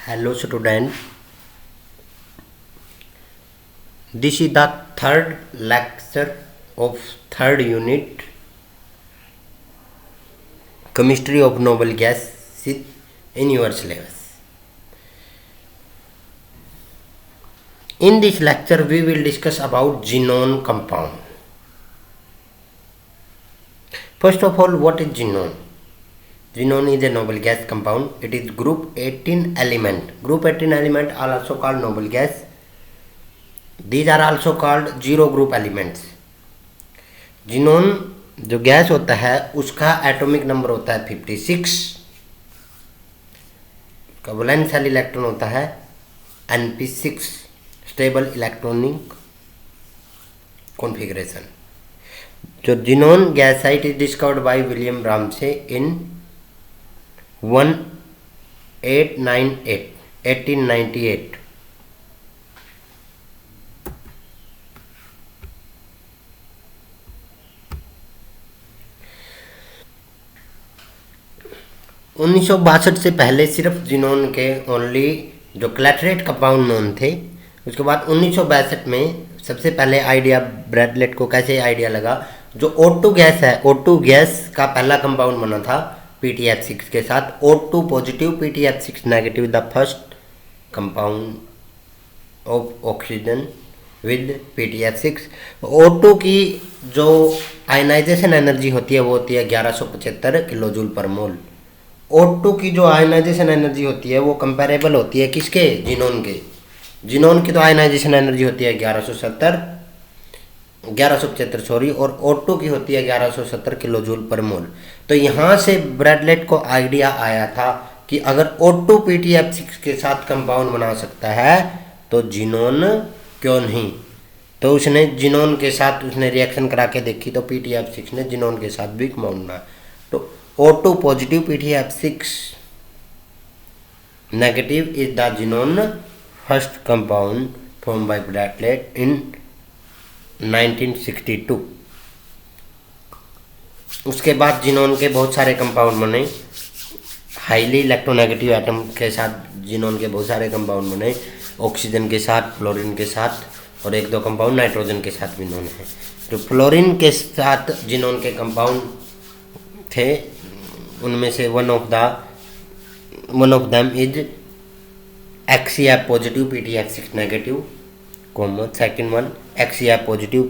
Hello student, this is the third lecture of third unit chemistry of noble gases in your syllabus. In this lecture we will discuss about xenon compound. First of all, what is xenon? Xenon is a noble gas compound. It is group 18 element. Group 18 element are also called noble gas. These are also called zero group elements. xenon जो gas होता है उसका atomic number होता है 56. का valence shell electron होता है Np6, stable electronic configuration. जो xenon gas site is discovered by William Ramsay in 1898. 1962 से पहले सिर्फ xenon के ओनली जो क्लैटरेट कंपाउंड नोन थे. उसके बाद 1962 में सबसे पहले आइडिया ब्रैडलेट को कैसे आइडिया लगा, जो O2 गैस है, O2 गैस का पहला कंपाउंड बना था PTF6 के साथ. O2 positive PTF6 negative the first compound of oxygen with PTF6. O2 की जो आयनाइजेशन एनर्जी होती है वो होती है 1175 किलो जूल पर मोल. O2 की जो आयनाइजेशन एनर्जी होती है वो कंपेरेबल होती है किसके? xenon के. xenon की तो आयनाइजेशन एनर्जी होती है 1175 और O2 की होती है 1170 किलो जूल पर मोल. तो यहाँ से ब्रैडलेट को आइडिया आया था कि अगर O2 PTF6 के साथ कंपाउंड बना सकता है तो xenon क्यों नहीं. तो उसने xenon के साथ उसने रिएक्शन करा के देखी तो PTF6 ने xenon के साथ भी कंपाउंड बना. तो O2 positive PTF6 negative is the xenon first compound formed by Bradley in 1962. उसके बाद xenon के बहुत सारे कंपाउंड बने. हाईली इलेक्ट्रोनेगेटिव एटम के साथ xenon के बहुत सारे कंपाउंड बने. ऑक्सीजन के साथ, फ्लोरीन के साथ और एक दो कंपाउंड नाइट्रोजन के साथ भी known है. जो फ्लोरीन के साथ xenon के कंपाउंड थे उनमें से one of them is XCF positive PTF6 negative, second one XCF positive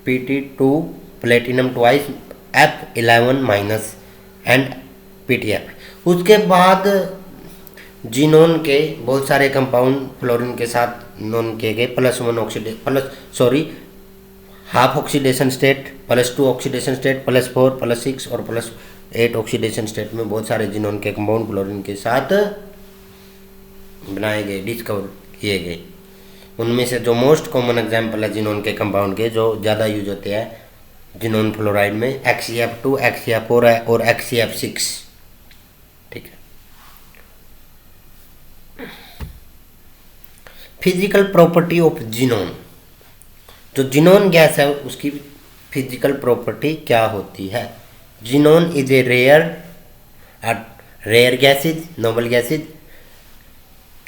PT2 platinum twice F11 minus and PTF. उसके बाद xenon के बहुत सारे कंपाउंड फ्लोरीन के साथ नोन किए गए. Half oxidation state, +2 oxidation state, +4, +6 और +8 ऑक्सीडेशन स्टेट में बहुत सारे xenon के कंपाउंड फ्लोरीन के साथ बनाए गए, डिस्कवर किए गए. उनमें से जो मोस्ट कॉमन एग्जांपल है xenon के कंपाउंड के जो ज़्यादा यूज होते हैं xenon फ्लोराइड में XCF2, XCF4 है और XCF6. ठीक है. Physical property of xenon. जो xenon गैस है उसकी फिजिकल प्रॉपर्टी क्या होती है? xenon is a rare gases, noble gases,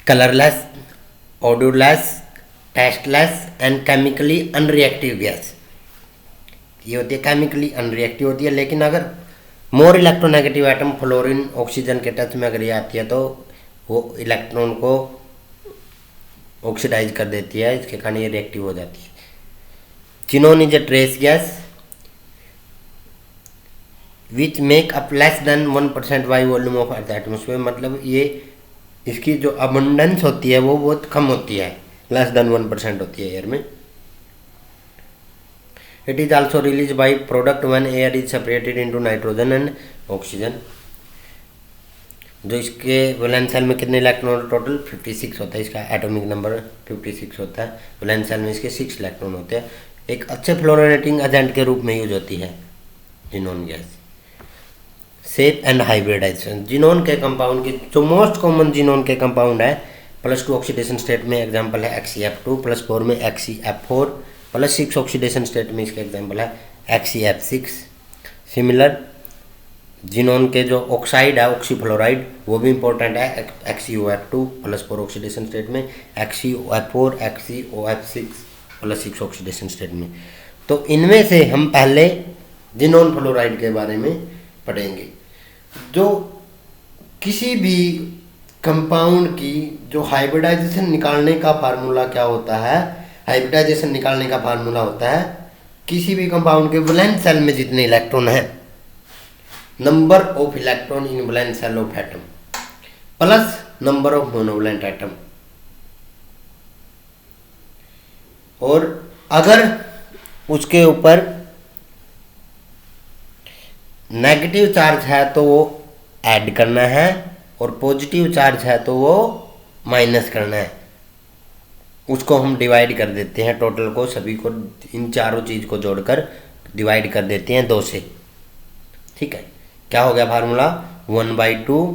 colourless, odourless, tasteless and chemically unreactive gas. ये होती है केमिकली अनरिएक्टिव होती है, लेकिन अगर more electronegative atom fluorine oxygen के टच में अगर ये आती है तो वो इलेक्ट्रॉन को ऑक्सीडाइज कर देती है, इसके कारण ये रिएक्टिव हो जाती है. xenon is a trace gas which make up less than 1% by volume of earth atmosphere. मतलब ये इसकी जो abundance होती है वो बहुत कम होती है, less than 1% होती है एयर में. It is also released by product when air is separated into nitrogen and oxygen. जो इसके वैलेंस शेल में कितने इलेक्ट्रॉन टोटल 56 होता है. इसका एटॉमिक नंबर 56 होता है. वैलेंस शेल में इसके 6 इलेक्ट्रॉन होते हैं. एक अच्छे फ्लोरेटिंग एजेंट के रूप में यूज होती है xenon gas. Shape and hybridisation. xenon के कंपाउंड की जो मोस्ट कॉमन xenon के कंपाउंड है +2 ऑक्सीडेशन स्टेट में एग्जांपल है XCF2, +4 में XCF4, +6 ऑक्सीडेशन स्टेट में इसका एग्जांपल है XCF6. सिमिलर जिनोन के जो ऑक्साइड है ऑक्सीफ्लोराइड वो भी इंपॉर्टेंट है, XeOF2 प्लस 4 ऑक्सीडेशन स्टेट में, XeOF4 XeOF6 plus 6 oxidation state में। तो इनमें से हम पहले जिनोन फ्लोराइड के बारे में पढ़ेंगे। जो किसी भी कंपाउंड की जो हाइब्रिडाइजेशन निकालने का फार्मूला क्या होता है, हाइब्रिडाइजेशन निकालने का फार्मूला होता है किसी भी कंपाउंड के वैलेंस सेल में जितने इलेक्ट्रॉन हैं, number of electron in valence shell of atom plus number of monovalent atom. और अगर उसके ऊपर नेगेटिव चार्ज है तो वो ऐड करना है, और पॉजिटिव चार्ज है तो वो माइनस करना है। उसको हम डिवाइड कर देते हैं, टोटल को सभी को इन चारों चीज को जोड़कर डिवाइड कर देते हैं 2 से। ठीक है, क्या हो गया formula, 1/2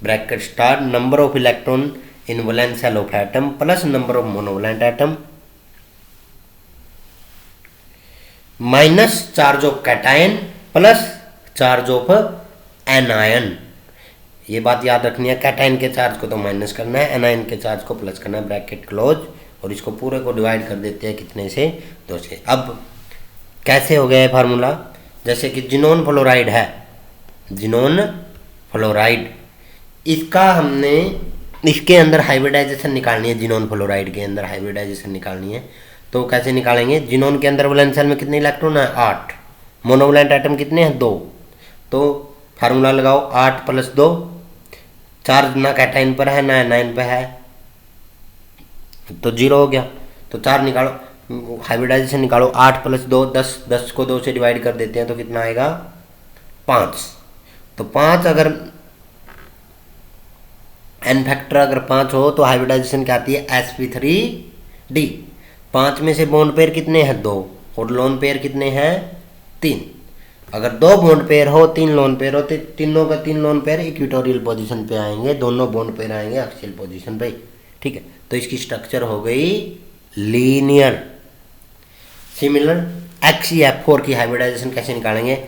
bracket star number of electron in valence shell of atom plus number of monovalent atom minus charge of cation plus charge of anion. ये बात याद रखनी है, कैटायन के चार्ज को तो माइनस करना है, एनायन के चार्ज को प्लस करना है, ब्रैकेट क्लोज। और इसको पूरे को डिवाइड कर देते हैं कितने से, 2 से। अब कैसे हो गया है फार्मूला, जैसे कि जिनोन फ्लोराइड है, जिनोन फ्लोराइड, इसका हमने इसके अंदर हाइब्रिडाइजेशन निकालनी है, जिनोन फ्लोराइड के अंदर हाइब्रिडाइजेशन निकालनी है। तो कैसे निकालेंगे, जिनोन के अंदर वैलेंस सेल में कितने इलेक्ट्रॉन है, 8, मोनोवैलेंट एटम कितने हैं, 2। तो फार्मूला लगाओ 8 + 2, चार्ज ना कैटाइन पर है ना एनायन पर है, तो 0 हो गया। तो 4 निकालो, हाइब्रिडाइजेशन निकालो, 8 + 2 10, 10 को 2 से डिवाइड कर देते हैं तो कितना आएगा, 5। तो 5 अगर एन फैक्टर अगर 5 हो तो हाइब्रिडाइजेशन क्या आती है, sp3d। 5 में से बॉन्ड पेयर कितने हैं, 2, और लोन पेयर कितने हैं, 3। अगर 2 बॉन्ड पेयर हो, 3 लोन पेयर हो, तो तीनों का 3 लोन पेयर इक्वेटोरियल पोजीशन पे आएंगे, दोनों बॉन्ड पेयर आएंगे एक्सियल पोजीशन पे। ठीक है, तो इसकी स्ट्रक्चर हो गई लीनियर। सिमिलर XeF4 की हाइब्रिडाइजेशन कैसे निकालेंगे,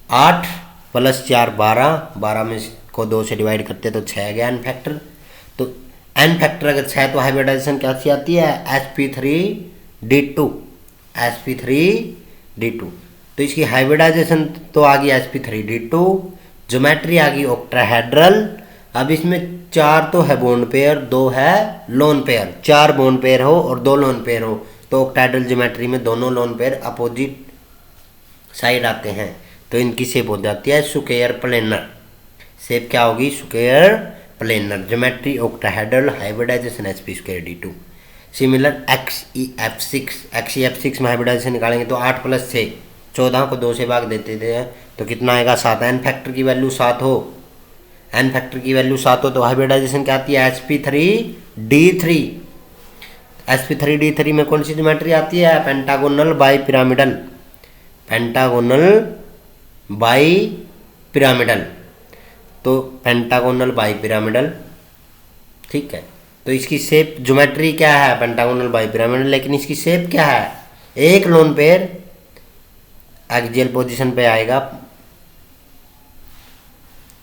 8 + 4 12, 12 में को 2 से डिवाइड करते हैं तो 6 गया एन फैक्टर। तो एन फैक्टर अगर 6 तो हाइब्रिडाइजेशन कैसी आती है, sp3d2, sp3d2। तो इसकी हाइब्रिडाइजेशन तो आ गई sp3d2, ज्योमेट्री आ गई ऑक्टाहेड्रल। अब इसमें 4 तो है बॉन्ड पेयर, 2 है लोन पेयर। 4 बॉन्ड पेयर हो और 2 लोन पेयर हो तो ऑक्टाहेड्रल ज्योमेट्री में दोनों लोन पेयर अपोजिट साइड आते हैं, तो इनकी शेप हो जाती है स्क्वायर प्लेनर। शेप क्या होगी, square planar. Geometry octahedral, hybridisation sp2d2। Similar XeF6 में हाइब्रिडाइजेशन निकालेंगे तो 8 + 6 14 को 2 से भाग देते थे तो कितना आएगा, 7। एन फैक्टर की वैल्यू 7 हो, एन फैक्टर की वैल्यू 7 हो तो हाइब्रिडाइजेशन क्या आती है, sp3d3। sp3d3 में कौन सी ज्योमेट्री आती है, pentagonal bi pyramidal, pentagonal bi pyramidal. तो पेंटागोनल बाई पिरामिडल, ठीक है। तो इसकी शेप ज्योमेट्री क्या है, पेंटागोनल बाई पिरामिडल, लेकिन इसकी शेप क्या है, एक लोन पेयर एक्सियल पोजीशन पे आएगा,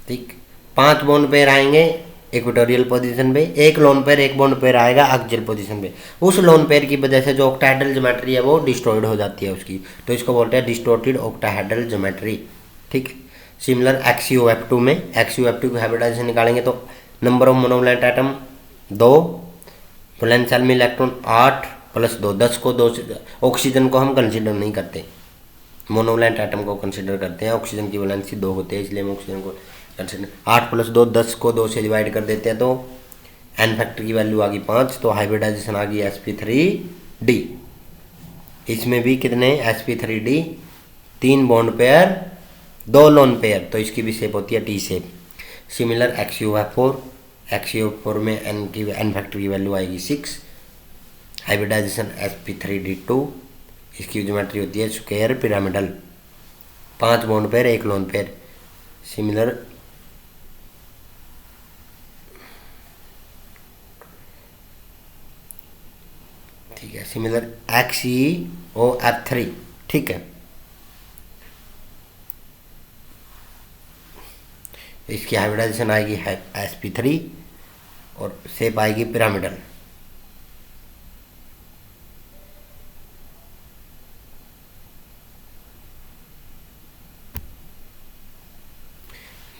ठीक। 5 बॉन्ड पेयर आएंगे इक्वेटोरियल पोजीशन पे, एक लोन पेयर एक बॉन्ड पेयर आएगा एक्सियल पोजीशन पे। उस लोन पेयर की वजह से जो ऑक्टाहेड्रल ज्योमेट्री है वो डिस्टॉर्टेड हो जाती है उसकी, तो इसको बोलते हैं डिस्टॉर्टेड ऑक्टाहेड्रल ज्योमेट्री, ठीक। सिमिलर XeOF2 में, XeOF2 की हाइब्रिडाइजेशन निकालेंगे तो number of monovalent atom 2, valence shell में इलेक्ट्रॉन 8 + 2, 10 को 2 से, ऑक्सीजन को हम कंसिडर नहीं करते, मोनोवैलेंट एटम को कंसिडर करते हैं, ऑक्सीजन की वैलेंसी 2 होते हैं इसलिए हम ऑक्सीजन को कंसिडर। 8 + 2 10 को 2 से डिवाइड कर देते हैं तो एन फैक्टर की वैल्यू आ गई 5, तो हाइब्रिडाइजेशन आ गई sp3d। इसमें भी कितने, sp3d, 3 bond pair 2 loan pair, तो इसकी भी शेप होती है टी शेप। सिमिलर XeOF4 में एन फैक्टर की वैल्यू आएगी 6, हाइब्रिडाइजेशन sp3d2, इसकी ज्योमेट्री होती है स्क्वायर पिरामिडल, 5 बॉन्ड पेयर एक लोन पेयर। सिमिलर ठीक है, सिमिलर XeOF3, ठीक है। इसकी हाइब्रिडाइजेशन आएगी sp3 और शेप आएगी पिरामिडल।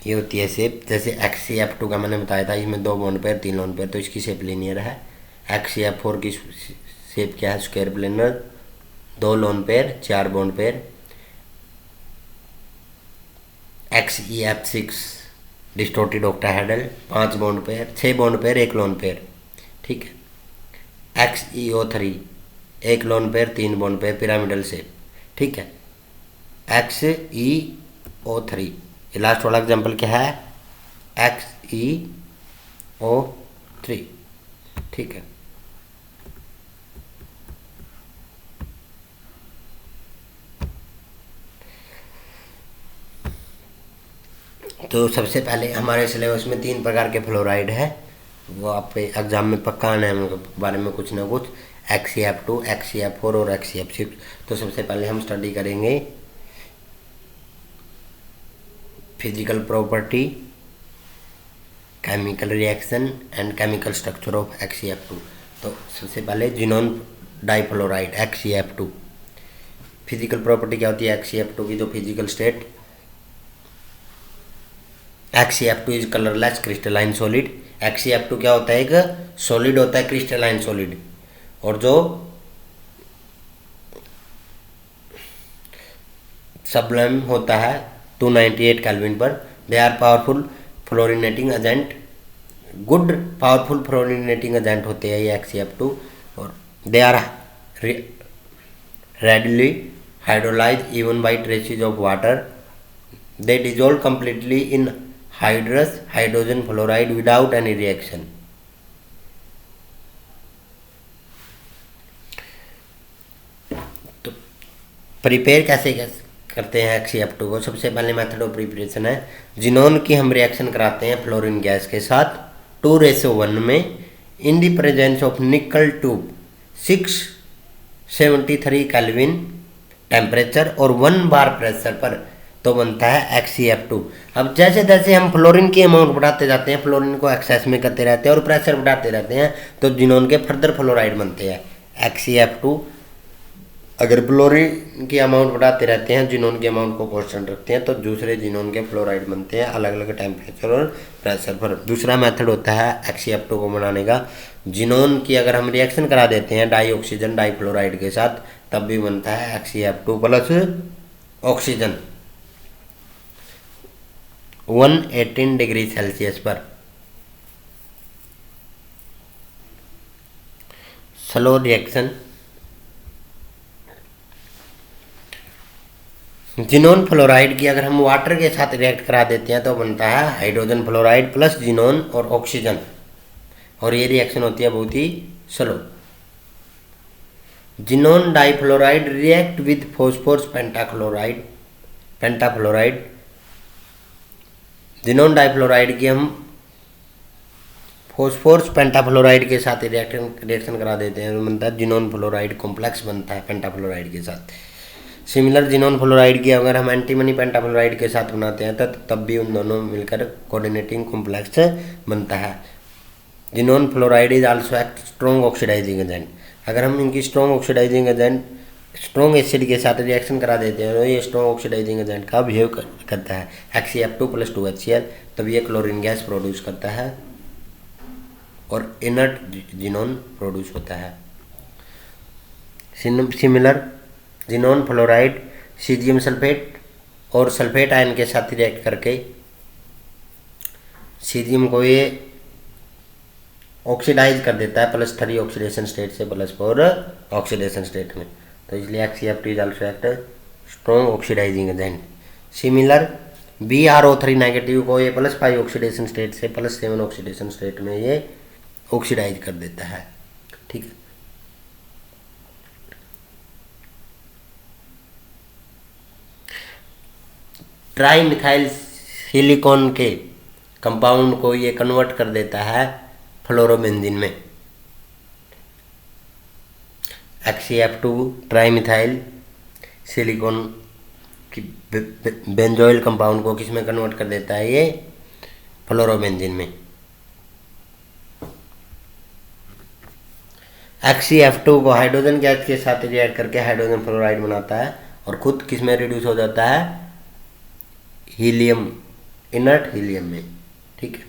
ये होती है शेप। जैसे XCF2 का मैंने बताया था, इसमें 2 बॉन्ड पेयर 3 लोन पेयर, तो इसकी शेप लीनियर है। XCF4 की शेप क्या है, square planar, 2 lone pair 4 bond pair. XEF6 distorted octahedral, 5 bond pair 6 bond pair 1 lone pair, ठीक है। XEO3 1 lone pair 3 bond pair, pyramidal shape, ठीक है। XEO3, ये लास्ट वाला एग्जाम्पल क्या है, XEO3, ठीक है। तो सबसे पहले हमारे सिलेबस में 3 प्रकार के फ्लोराइड है, वो आप एग्जाम में पक्का आना है, उनके बारे में कुछ ना कुछ, XCF2, XCF4 और XCF6। तो सबसे पहले हम स्टडी करेंगे physical property, chemical reaction and chemical structure of XCF2। तो सबसे पहले xenon difluoride XCF2। Physical property क्या होती है XCF2 की, जो physical state, XCF2 is colourless crystalline solid. XCF2 क्या होता है, एक सॉलिड होता है, क्रिस्टलाइन सॉलिड, और जो सबलाइम होता है 298 केल्विन पर। They are powerful fluorinating agent, good powerful fluorinating agent होते हैं ये XCF2, और they are readily hydrolyzed even by traces of water. They dissolve completely in hydrous hydrogen fluoride without any reaction. तो prepare कैसे करते हैं XCF2 को, सबसे पहले मेथड ऑफ प्रिपरेशन है, जिनोन की हम रिएक्शन कराते हैं फ्लोरीन गैस के साथ 2:1 में, इन द प्रेजेंस ऑफ निकल ट्यूब 673 केल्विन टेम्परेचर और 1 बार प्रेशर पर, तो बनता है XCF2। अब जैसे जैसे हम फ्लोरीन की अमाउंट बढ़ाते जाते हैं, फ्लोरीन को एक्सेस में करते रहते हैं और प्रेशर बढ़ाते रहते हैं, तो जिनोन के फर्दर फ्लोराइड बनते हैं XCF2। अगर फ्लोरीन की अमाउंट बढ़ाते रहते हैं, जिनोन की अमाउंट को कांस्टेंट रखते हैं, तो दूसरे जिनोन के फ्लोराइड बनते हैं अलग अलग टेम्परेचर और प्रेशर पर। दूसरा मेथड होता है XCF2 को बनाने का, जिनोन की अगर हम रिएक्शन करा देते हैं डाई ऑक्सीजन डाइफ्लोराइड के साथ, तब भी बनता है XCF2 plus oxygen 118 degree Celsius पर। स्लो रिएक्शन, जिनोन फ्लोराइड की अगर हम वाटर के साथ रिएक्ट करा देते हैं, तो बनता है हाइड्रोजन फ्लोराइड प्लस जिनोन और ऑक्सीजन, और ये रिएक्शन होती है बहुत ही slow. Xenon difluoride react with phosphorus pentafluoride. Xenon difluoride की हम फॉस्फोरस पेंटाफ्लोराइड के साथ रिएक्शन करा देते हैं, तो बनता है जिनोन फ्लोराइड कॉम्प्लेक्स बनता है पेंटाफ्लोराइड के साथ। सिमिलर जिनोन फ्लोराइड की अगर हम एंटीमनी पेंटाफ्लोराइड के साथ बनाते हैं, तब भी उन दोनों मिलकर कोऑर्डिनेटिंग कॉम्प्लेक्स बनता है। Xenon fluoride is also act strong oxidising agent. अगर हम इनकी strong oxidising agent strong acid के साथ रिएक्शन करा देते हैं, तो ये स्ट्रॉन्ग ऑक्सीडाइजिंग एजेंट का बिहेव करता है XCF2 प्लस 2HCl, तब ये क्लोरीन गैस प्रोड्यूस करता है और इनर्ट जिनोन प्रोड्यूस होता है। Similar xenon fluoride caesium sulphate और सल्फेट आयन के साथ रिएक्ट करके सीजियम को ये ऑक्सीडाइज कर देता है +3 ऑक्सीडेशन स्टेट से +4 ऑक्सीडेशन स्टेट में, तो इसलिए XCF2 is also act strong oxidising agent. Similar BrO3 negative को ये +5 ऑक्सीडेशन स्टेट से +7 ऑक्सीडेशन स्टेट में ये ऑक्सीडाइज कर देता है, ठीक है। ट्राई मिथाइल सिलिकॉन के कंपाउंड को ये कन्वर्ट कर देता है फ्लोरोबेंजीन में। XCF2 ट्राई मिथाइल सिलिकॉन की बेंजोइल कंपाउंड को किस में कन्वर्ट कर देता है, ये फ्लोरोबेंजीन में। HCF2 को हाइड्रोजन गैस के साथ रिएक्ट करके हाइड्रोजन फ्लोराइड बनाता है और खुद किस में रिड्यूस हो जाता है, हीलियम, इनर्ट हीलियम में। ठीक है।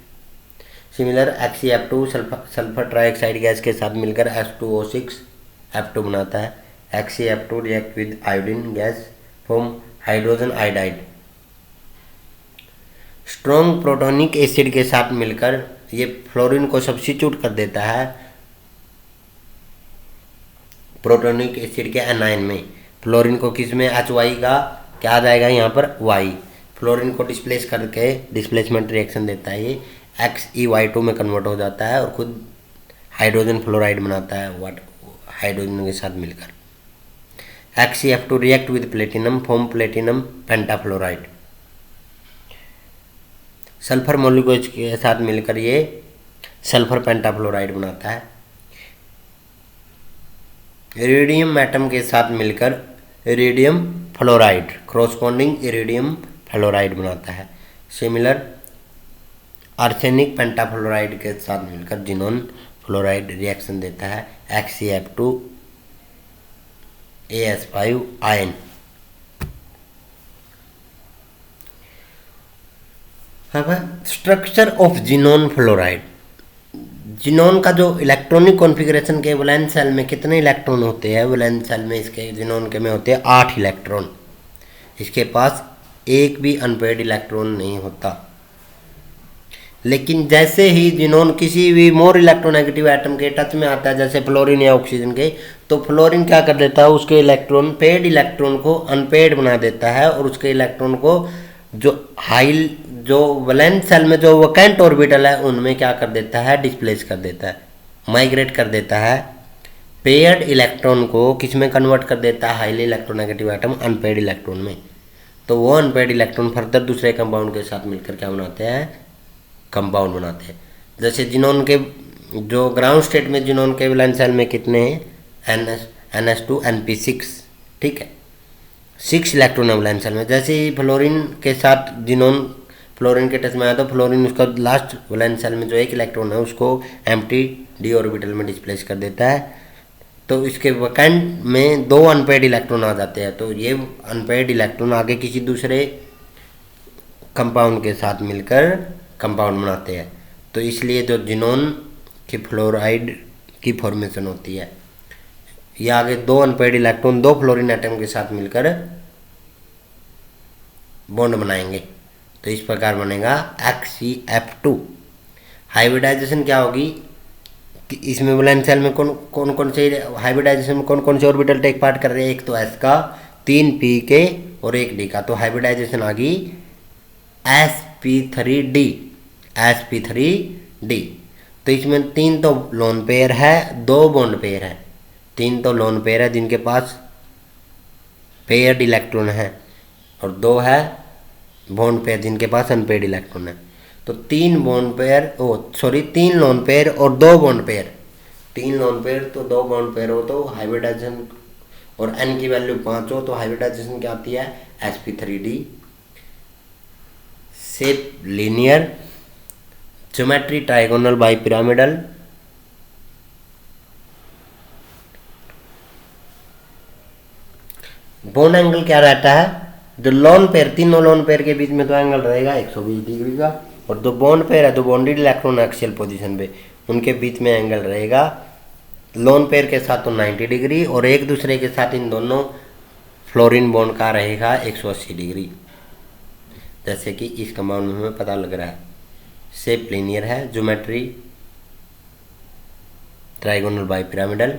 Similar HCF2 sulphur trioxide gas के साथ मिलकर H2O6 F2 बनाता है। HCF2 react with iodine gas form hydrogen iodide. Strong protonic acid के साथ मिलकर ये फ्लोरीन को सब्स्टिट्यूट कर देता है प्रोटोनिक एसिड के एनायन में। फ्लोरीन को किस में, HY का क्या आ जाएगा यहाँ पर, Y। फ्लोरीन को डिस्प्लेस करके डिस्प्लेसमेंट रिएक्शन देता है ये, XeY2 में कन्वर्ट हो जाता है और खुद हाइड्रोजन फ्लोराइड बनाता है हाइड्रोजन के साथ मिलकर। HCF2 react with platinum form platinum pentafluoride. Sulphur molecules के साथ मिलकर ये सल्फर पेंटाफ्लोराइड बनाता है। इरिडियम एटम के साथ मिलकर iridium fluoride, corresponding iridium fluoride बनाता है। सिमिलर आर्सेनिक पेंटाफ्लोराइड के साथ मिलकर जिनोन फ्लोराइड रिएक्शन देता है HCF2 AS5 आयन। अब structure of xenon fluoride. Xenon का जो इलेक्ट्रॉनिक कॉन्फ़िगरेशन के वैलेंस शेल में कितने इलेक्ट्रॉन होते हैं, वैलेंस शेल में इसके जिनोन के में होते हैं 8 इलेक्ट्रॉन। इसके पास एक भी अनपेयर्ड इलेक्ट्रॉन नहीं होता। लेकिन जैसे ही जिनोन किसी भी मोर इलेक्ट्रोनेगेटिव एटम के टच में आता है, जैसे फ्लोरीन या ऑक्सीजन के, तो फ्लोरीन क्या कर देता है, उसके इलेक्ट्रॉन, पेड इलेक्ट्रॉन को अनपेड बना देता है और उसके इलेक्ट्रॉन को जो वैलेंस शेल में जो वैकेंट ऑर्बिटल है उनमें क्या कर देता है, डिस्प्लेस कर देता है, माइग्रेट कर देता है। पेयर्ड इलेक्ट्रॉन को किस में कन्वर्ट कर देता है, highly electronegative atom unpaired electron में। तो वो अनपेड इलेक्ट्रॉन फर्दर दूसरे कंपाउंड के साथ मिलकर क्या बनाते हैं, कंपाउंड बनाते हैं। जैसे जिनोन के जो ग्राउंड स्टेट में जिनोन के वैलेंस शेल में कितने हैं, NS2 NP6। ठीक है, 6 इलेक्ट्रॉन है वैलेंस शेल में। जैसे ही फ्लोरीन के साथ जिनोन फ्लोरीन के टच में आया तो फ्लोरीन उसका लास्ट वैलेंस शेल में जो 1 इलेक्ट्रॉन है उसको एम्प्टी डी ऑर्बिटल में डिस्प्लेस कर देता है। तो इसके वैकेंट में 2 अनपेड इलेक्ट्रॉन आ जाते हैं। तो ये अनपेड इलेक्ट्रॉन आगे किसी दूसरे कंपाउंड के साथ मिलकर कंपाउंड बनाते हैं। तो इसलिए जो जिनोन की फ्लोराइड की फॉर्मेशन होती है, ये आगे 2 अनपेड इलेक्ट्रॉन 2 फ्लोरीन एटम के साथ मिलकर बॉन्ड बनाएंगे। तो इस प्रकार बनेगा HCF2। हाइब्रिडाइजेशन क्या होगी कि इसमें वैलेंस शेल में कौन से हाइब्रिडाइजेशन में कौन से ऑर्बिटल टेक पार्ट कर रहे हैं, एक तो S का, 3 P के और 1 D का। तो हाइब्रिडाइजेशन आ गई sp3d। sp3d। तो इसमें 3 तो लोन पेयर है, 2 बॉन्ड पेयर है। 3 तो लोन पेयर है जिनके पास पेयर्ड इलेक्ट्रॉन है और 2 है बॉन्ड पेयर जिनके पास अनपेयर्ड इलेक्ट्रॉन है। तो 3 लोन पेयर और 2 बॉन्ड पेयर। 3 लोन पेयर तो 2 बॉन्ड पेयर हो तो हाइब्रिडाइजेशन, और n की वैल्यू 5 हो तो हाइब्रिडाइजेशन क्या आती है, sp3d। Shape linear, geometry trigonal bi pyramidal, bond angle क्या रहता है, जो लोन पेयर, तीनों लोन पेयर के बीच में तो एंगल रहेगा 120 डिग्री का, और जो बॉन्ड पेयर है, जो बॉन्डेड इलेक्ट्रॉन एक्सियल पोजीशन पे, उनके बीच में एंगल रहेगा लोन पेयर के साथ तो 90 डिग्री और एक दूसरे के साथ इन दोनों फ्लोरीन बॉन्ड का रहेगा 180 डिग्री, जैसे कि इस कंपाउंड में हमें पता लग रहा है। शेप लीनियर है, geometry trigonal bi pyramidal,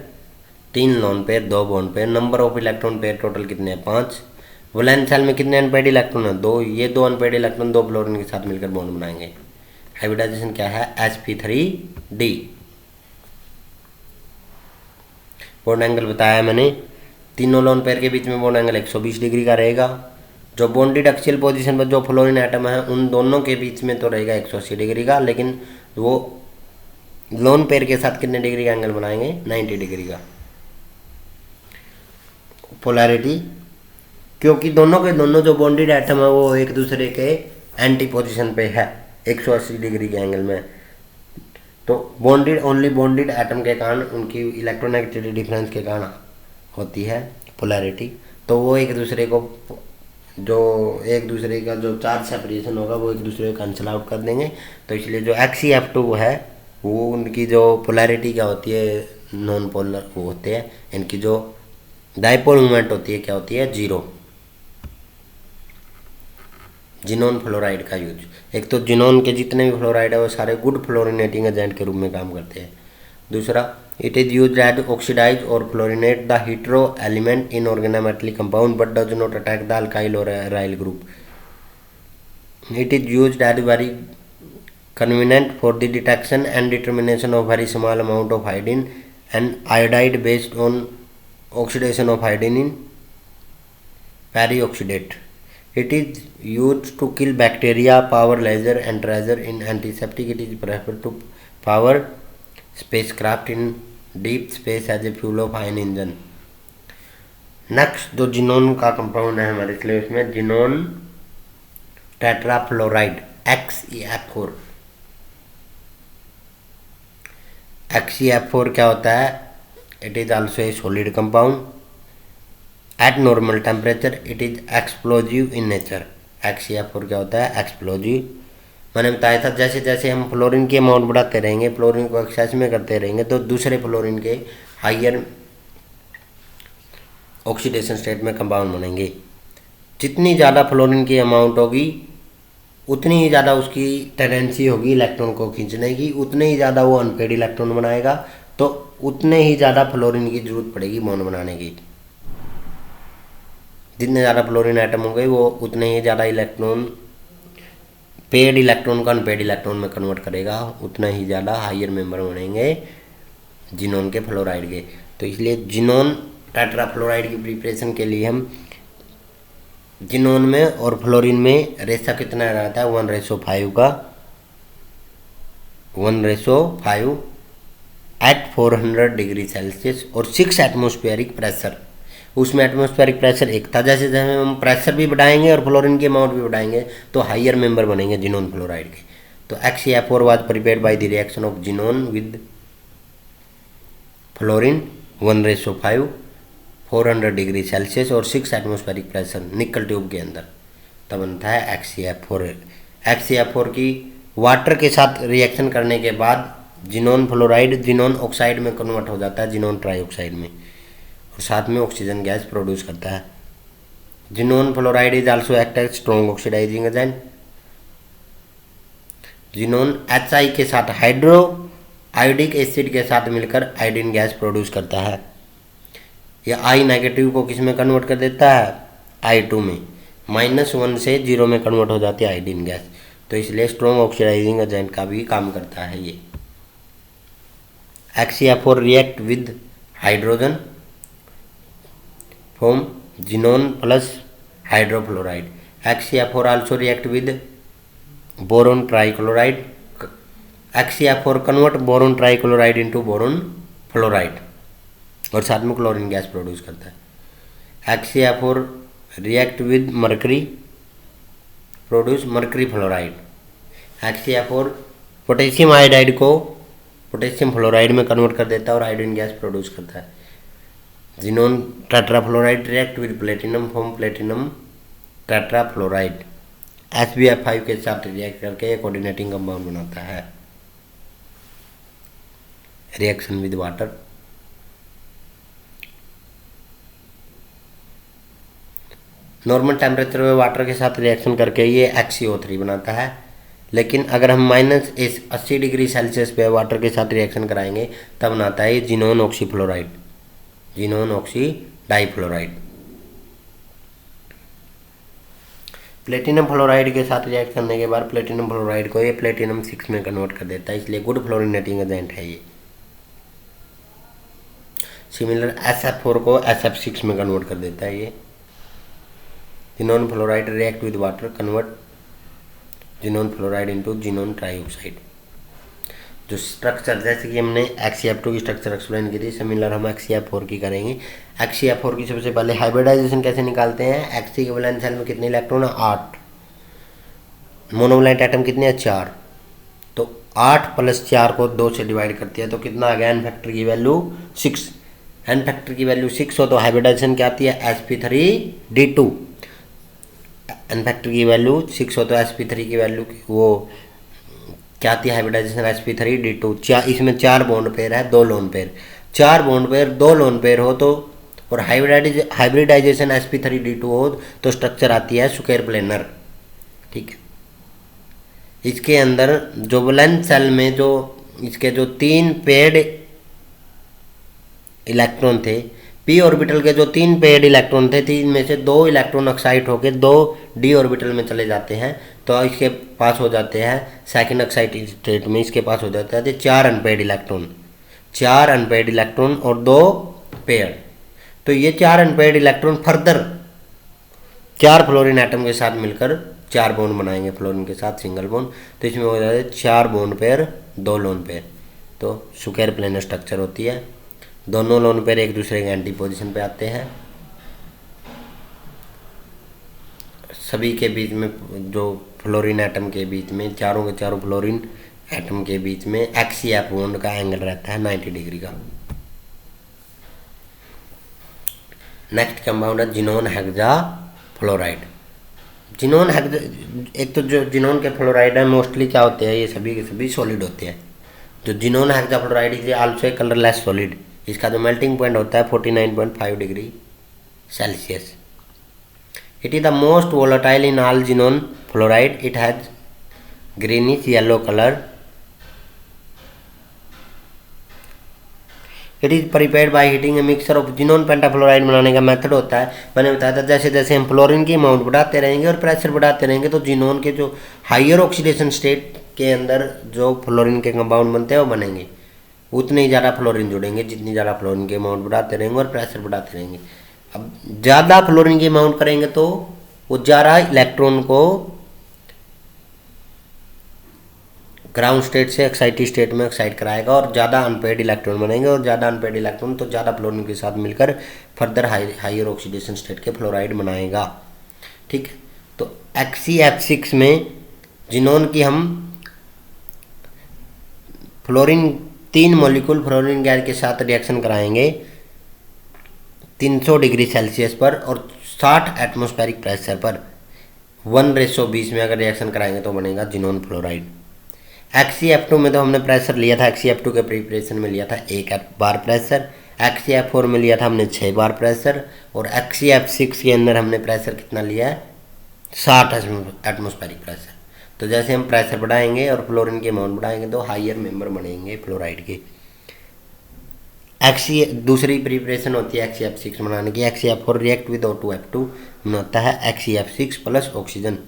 3 lone pair 2 bond pair, number of electron pair total कितने हैं, 5। वैलेंस शेल में कितने अनपेयर्ड इलेक्ट्रॉन है, 2। ये 2 अनपेयर्ड इलेक्ट्रॉन 2 फ्लोरीन के साथ मिलकर बॉन्ड बनाएंगे। हाइब्रिडाइजेशन क्या है, sp3d। बॉन्ड एंगल बताया मैंने, तीनों लोन पेयर के बीच में बॉन्ड एंगल 120 डिग्री का रहेगा। जो बॉन्डेड एक्सियल पोजीशन पर जो फ्लोरीन एटम है उन दोनों के बीच में तो रहेगा 180 डिग्री का, लेकिन वो लोन पेयर के साथ कितने डिग्री का एंगल बनाएंगे, 90 डिग्री का। पोलैरिटी, क्योंकि दोनों के दोनों जो बॉन्डेड एटम है वो एक दूसरे के एंटी पोजीशन पे है, 180 डिग्री के एंगल में। तो बॉन्डेड ओनली बॉन्डेड एटम के कारण उनकी इलेक्ट्रोनेगेटिविटी डिफरेंस के कारण होती है पोलैरिटी। तो वो एक दूसरे को जो चार्ज सेपरेशन होगा वो एक दूसरे को कैंसिल आउट कर देंगे। तो इसलिए जो Fe2 है वो उनकी जो पोलैरिटी क्या होती है, नॉन पोलर वो होते हैं। इनकी जो डाइपोल मूवमेंट होती है क्या होती है, 0। जिनोन फ्लोराइड का यूज, एक तो जिनोन के जितने भी फ्लोराइड है वो सारे गुड फ्लोरिनेटिंग एजेंट के रूप में काम करते हैं। दूसरा, it is use as oxidise और fluorinate the hetero element in organometallic compound but does not attack the alkyl और aryl group. It is use as very convenient for the detection and determination of very small amount of iodine and iodide based on oxidation of iodine in perioxidate. It is used to kill bacteria, power laser and tracer in antiseptic. It is preferred to power spacecraft in deep space as a fuel of ion engine. Next जो xenon का compound है हमारे इसलिए उसमें xenon tetrafluoride XeF4। XeF4 क्या होता है, it is also a solid compound eight normal temperature. It is explosive in nature. XeF4 क्या होता है, एक्सप्लोजिव। मैंने बताया था जैसे जैसे हम फ्लोरीन की अमाउंट बढ़ाते रहेंगे, फ्लोरीन को एक्सेस में करते रहेंगे तो दूसरे फ्लोरीन के हाइयर ऑक्सीडेशन स्टेट में कंपाउंड बनेंगे। जितनी ज़्यादा फ्लोरीन की अमाउंट होगी उतनी ही ज़्यादा उसकी टेंडेंसी होगी इलेक्ट्रॉन को खींचने की, उतने ही ज़्यादा वो अनपेड इलेक्ट्रॉन बनाएगा, तो उतने ही ज़्यादा फ्लोरीन की जरूरत पड़ेगी बॉन्ड बनाने की। जितने ज़्यादा फ्लोरीन आइटम होंगे वो उतने ही ज़्यादा इलेक्ट्रॉन पेड इलेक्ट्रॉन को अनपेड इलेक्ट्रॉन में कन्वर्ट करेगा, उतना ही ज़्यादा हायर मेंबर बनेंगे जिनोन के फ्लोराइड के। तो इसलिए जिनोन टेट्राफ्लोराइड की प्रिपरेशन के लिए हम जिनोन में और फ्लोरीन में रेशा कितना रहता है, 1:5 का 1:5 एट 400 डिग्री सेल्सियस और 6 एटमोस्फेरिक प्रेशर। उसमें एटमोस्फेरिक प्रेशर एक था, जैसे जैसे हम प्रेशर भी बढ़ाएंगे और फ्लोरीन की अमाउंट भी बढ़ाएंगे तो हाइयर मेंबर बनेंगे जिनोन फ्लोराइड के। तो XeF4 was prepared by the reaction of xenon with fluorine 1:5 400 degree Celsius और 6 एटमोस्फेरिक प्रेशर निकल ट्यूब के अंदर, तब बनता है XeF4। XeF4 की वाटर के साथ रिएक्शन करने के बाद जिनोन फ्लोराइड जिनोन ऑक्साइड में कन्वर्ट हो जाता है, जिनोन ट्राईऑक्साइड में, और साथ में ऑक्सीजन गैस प्रोड्यूस करता है। Xenon fluoride is also act as strong oxidising agent. Xenon HI के साथ हाइड्रो आयोडिक एसिड के साथ मिलकर आयोडीन गैस प्रोड्यूस करता है। यह I नेगेटिव को किस में कन्वर्ट कर देता है, I2 में, -1 से 0 में कन्वर्ट हो जाती है आयोडीन गैस। तो इसलिए स्ट्रॉन्ग ऑक्सीडाइजिंग एजेंट का भी काम करता है ये। XeF4 react with hydrogen form xenon plus hydrofluoride. XeF4 also react with boron trichloride. XeF4 convert boron trichloride into boron fluoride और साथ में क्लोरीन गैस प्रोड्यूस करता है। XeF4 react with mercury produce mercury fluoride. XeF4 potassium iodide को potassium fluoride में convert कर देता है और आयोडीन गैस प्रोड्यूस करता है। Xenon tetrafluoride react with platinum form platinum tetrafluoride. SbF5 के साथ रिएक्ट करके कोऑर्डिनेटिंग कंपाउंड बनाता है। Reaction with water. Normal temperature में वाटर के साथ रिएक्शन करके ये XeO3 बनाता है, लेकिन अगर हम -80 डिग्री सेल्सियस पे वाटर के साथ रिएक्शन कराएंगे तब बनाता है xenon oxyfluoride, xenon oxy difluoride. Platinum fluoride के साथ रिएक्ट करने के बाद प्लेटिनम फ्लोराइड को ये प्लेटिनम 6 में कन्वर्ट कर देता है, इसलिए गुड फ्लोरिनेटिंग एजेंट है ये। सिमिलर SF4 को SF6 में कन्वर्ट कर देता है ये। Xenon fluoride react with water convert xenon fluoride into xenon trioxide. जो स्ट्रक्चर जैसे कि हमने XeF2 की स्ट्रक्चर एक्सप्लेन की थी, सिमिलर हम XeF4 की करेंगे। XeF4 की सबसे पहले हाइब्रिडाइजेशन कैसे निकालते हैं, Xe के वैलेंस शेल में कितने इलेक्ट्रॉन है, 8। मोनोवैलेंट एटम कितने हैं, 4। तो 8 + 4 को 2 से डिवाइड करती है तो कितना आ गया, एन फैक्टर की वैल्यू 6। एन फैक्टर की वैल्यू 6 हो तो हाइब्रिडाइजेशन क्या आती है, sp3d2। एन फैक्टर की वैल्यू 6 हो तो sp3 की वैल्यू वो क्या आती है, हाइब्रिडाइजेशन sp3d2। इसमें 4 बॉन्ड पेयर है, 2 lone pair. 4 bond pair 2 lone pair हो तो, और हाइब्रिडाइजेशन sp3d2 हो तो स्ट्रक्चर आती है स्क्वायर प्लेनर। ठीक है, इसके अंदर जो वैलेंस सेल में जो इसके जो 3 पेड इलेक्ट्रॉन थे, p ऑर्बिटल के जो 3 पेड इलेक्ट्रॉन थे, 3 में से 2 इलेक्ट्रॉन एक्साइट होकर 2 d ऑर्बिटल में चले जाते हैं तो इसके पास हो जाते हैं सेकंड एक्साइटेड स्टेट में, इसके पास हो जाता है 4 अनपेड इलेक्ट्रॉन, 4 अनपेड इलेक्ट्रॉन और 2 पेड। तो ये 4 unpaired electron further 4 fluorine atom के साथ मिलकर 4 बॉन्ड बनाएंगे, फ्लोरीन के साथ सिंगल बॉन्ड। तो इसमें हो जाता है 4 बॉन्ड पेयर 2 लोन पेयर, तो स्क्वायर प्लेनर स्ट्रक्चर होती है। दोनों लोन पेयर एक दूसरे के एंटी पोजीशन पे आते हैं। सभी के बीच में जो फ्लोरीन एटम के बीच में, चारों के चारों फ्लोरीन एटम के बीच में एक्सीएफ बॉन्ड का एंगल रहता है 90 डिग्री का। नेक्स्ट कंपाउंड है xenon hexa fluoride. Xenon hexa, एक तो जो जिनोन के फ्लोराइड है मोस्टली क्या होते हैं, ये सभी के सभी सॉलिड होते हैं। जो xenon hexa fluoride is also a colourless solid. इसका जो मेल्टिंग पॉइंट होता है 49.5 degree Celsius. It is the most volatile in all xenon fluoride. It has greenish yellow colour. It is prepared by heating a mixture of xenon pentafluoride. बनाने का method होता है, मैंने बताया था, जैसे जैसे हम फ्लोरीन की अमाउंट बढ़ाते रहेंगे और प्रेशर बढ़ाते रहेंगे तो जिनोन के जो हाइयर ऑक्सीडेशन स्टेट के अंदर जो फ्लोरीन के कंपाउंड बनते हैं वो बनेंगे, उतने ही ज़्यादा फ्लोरीन जुड़ेंगे जितनी ज़्यादा फ्लोरीन की अमाउंट बढ़ाते रहेंगे और प्रेशर बढ़ाते रहेंगे। अब ज़्यादा फ्लोरीन की अमाउंट करेंगे तो वो ज़्यादा इलेक्ट्रॉन को ग्राउंड स्टेट से एक्साइटेड स्टेट में एक्साइट कराएगा और ज़्यादा अनपेड इलेक्ट्रॉन बनेंगे, और ज़्यादा अनपेड इलेक्ट्रॉन तो ज़्यादा फ्लोरीन के साथ मिलकर फर्दर हाइयर ऑक्सीडेशन स्टेट के फ्लोराइड बनाएगा। ठीक है, तो XeF6 में जिनोन की हम फ्लोरीन 3 मॉलिक्यूल फ्लोरीन गैस के साथ रिएक्शन कराएंगे 300 डिग्री सेल्सियस पर और 60 एटमॉस्फेरिक प्रेशर पर 1:20 में अगर रिएक्शन कराएंगे तो बनेगा जिनोन फ्लोराइड। XeF2 में तो हमने प्रेशर लिया था, XeF2 के प्रिपरेशन में लिया था 1 बार प्रेशर, XeF4 में लिया था हमने 6 बार प्रेशर, और XeF6 के अंदर हमने प्रेशर कितना लिया है, 60 एटमॉस्फेरिक प्रेशर। तो जैसे हम प्रेशर बढ़ाएंगे और फ्लोरीन की अमाउंट बढ़ाएंगे तो हाइयर मेंबर बनेंगे फ्लोराइड के। दूसरी प्रिपरेशन होती है XeF6 बनाने की। XeF4 रिएक्ट विद O2F2 में होता है XeF6 प्लस ऑक्सीजन।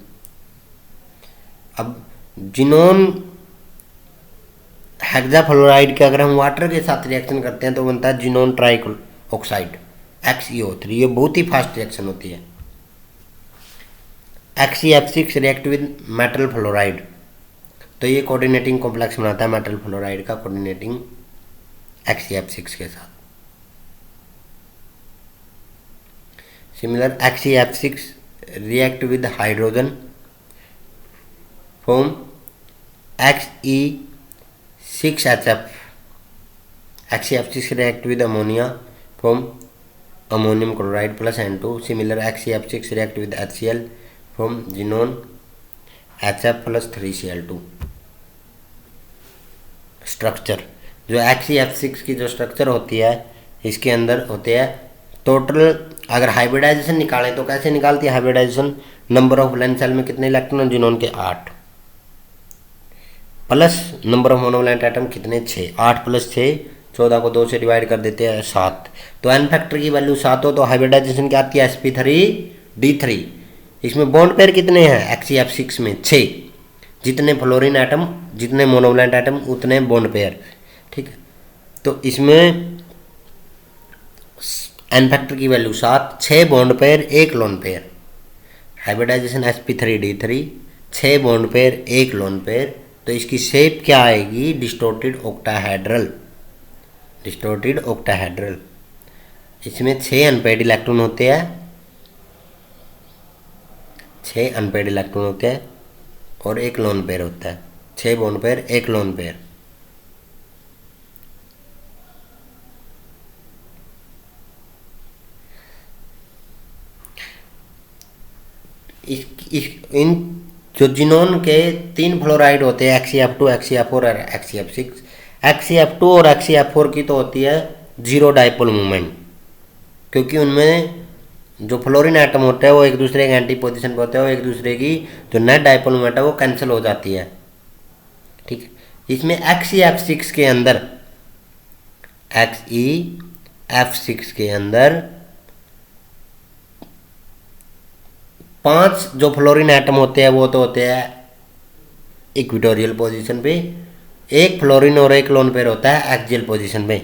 अब जिनोन हेक्साफ्लोराइड के अगर हम वाटर के साथ रिएक्शन करते हैं तो बनता है जिनोन ट्राई ऑक्साइड XeO3। ये बहुत ही फास्ट रिएक्शन होती है। XeF6 react with metal fluoride, तो ये कोऑर्डिनेटिंग कॉम्प्लेक्स बनाता है मेटल फ्लोराइड का, कोऑर्डिनेटिंग XeF6 के साथ। Similar XeF6 react with hydrogen form Xe6HF। XeF6 react with ammonia from ammonium chloride plus N2। Similar XeF6 react with HCl from xenon HF plus 3Cl2। Structure, जो XeF6 की जो structure होती है इसके अंदर होते हैं टोटल, अगर हाइब्रिडाइजेशन निकालें तो कैसे निकालती है hybridisation, number of valence shell में कितने इलेक्ट्रॉन, जिनोन के 8 plus number of monovalent atom कितने, 6। 8 + 6 14 को 2 से डिवाइड कर देते हैं 7। तो एन फैक्टर की वैल्यू 7 हो तो हाइब्रिडाइजेशन क्या आती है, sp3d3। इसमें बॉन्ड पेयर कितने हैं XeF6 में, 6। जितने फ्लोरीन एटम जितने मोनोवैलेंट एटम उतने बॉन्ड पेयर। ठीक है, तो इसमें एन फैक्टर की value 7, 6 bond pair 1 lone pair. Hybridisation sp3d3, 6 bond pair 1 lone pair. तो इसकी शेप क्या आएगी, डिस्टोर्टेड ऑक्टाहेड्रल। Distorted octahedral. इसमें 6 अनपेड इलेक्ट्रॉन होते हैं, 6 अनपेड इलेक्ट्रॉन होते हैं और एक लोन पेयर होता है, 6 बॉन्ड पेयर, एक लोन पेयर। इन जो जिनोन के 3 फ्लोराइड होते हैं, XeF2, XeF4 और XeF6। XeF2 और XeF4 की तो होती है जीरो डाइपोल मूवमेंट, क्योंकि उनमें जो फ्लोरीन एटम होते हैं वो एक दूसरे के एंटी पोजीशन पे होते हैं और एक दूसरे की जो नेट डाइपोल मूवमेंट है वो कैंसिल हो जाती है। ठीक है। इसमें XeF6 के अंदर, XeF6 के अंदर 5 जो फ्लोरीन एटम होते हैं वो तो होते हैं इक्वेटोरियल पोजीशन पे, एक फ्लोरीन और एक लोन पेयर होता है एक्सियल पोजीशन पे।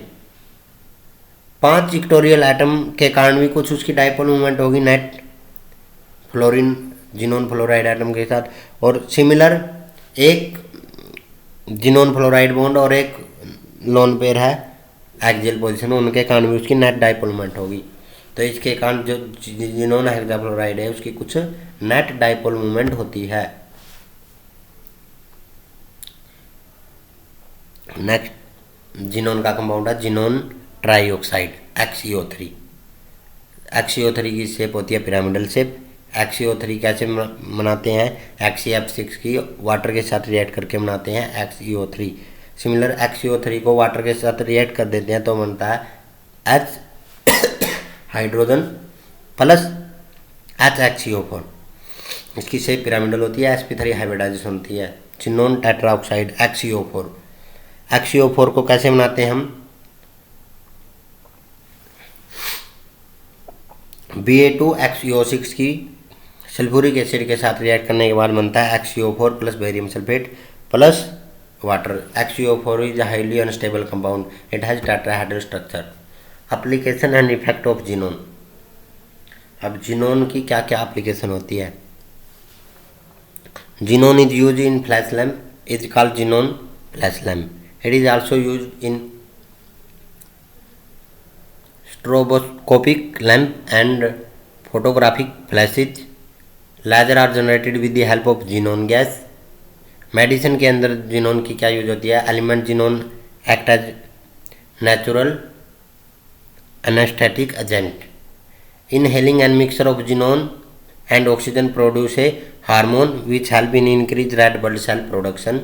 5 इक्वेटोरियल एटम के कारण भी कुछ उसकी डाइपोल मूवमेंट होगी net fluorine xenon fluoride atom के साथ, और सिमिलर एक जिनोन फ्लोराइड बॉन्ड और एक लोन पेयर है एक्सियल पोजीशन, उनके कारण भी उसकी नेट डाइपोल मूवमेंट होगी। तो इसके कारण जो जिनोन हेक्साफ्लोराइड है उसकी कुछ नेट डाइपोल मूवमेंट होती है। नेक्स्ट जिनोन का कंपाउंड है जिनोन ट्राईऑक्साइड, XeO3। XeO3 की शेप होती है पिरामिडल शेप। XeO3 कैसे बनाते हैं? XeF6 की वाटर के साथ रिएक्ट करके बनाते हैं XeO3। सिमिलर XeO3 को वाटर के साथ रिएक्ट कर देते हैं तो बनता है H हाइड्रोजन प्लस HXeO4। इसकी शेप पिरामिडल होती है, sp3 हाइब्रिडाइजेशन होती है। Xenon tetroxide XeO4। XeO4 को कैसे बनाते हैं हम? Ba2XeO6 की सल्फ्यूरिक एसिड के साथ रिएक्ट करने के बाद बनता है XeO4 plus barium sulphate plus water. XeO4 is highly unstable compound, it has tetrahedral structure. Application and effect of xenon. अब जिनोन की क्या क्या एप्लीकेशन होती है? Xenon is use in flash lamp, is called xenon flash lamp. It is also use in stroboscopic lamp and photographic flashes. Laser are generated with the help of xenon gas. Medicine के अंदर xenon की क्या use होती है? Element xenon act as natural anaesthetic agent. Inhaling and mixture of xenon and oxygen produce a hormone which help in increase red blood cell production.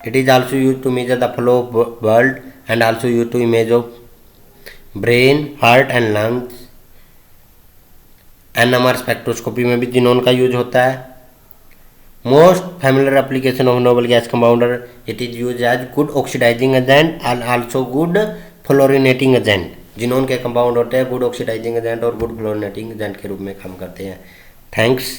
It is also use to measure the flow of blood and also use to image of brain, heart and lungs. NMR spectroscopy में भी xenon का use होता है। Most familiar application of noble gas compounds, it is use as good oxidising agent and also good fluorinating agent. Xenon के compound होते हैं good oxidising agent और good fluorinating agent के रूप में काम करते हैं। थैंक्स।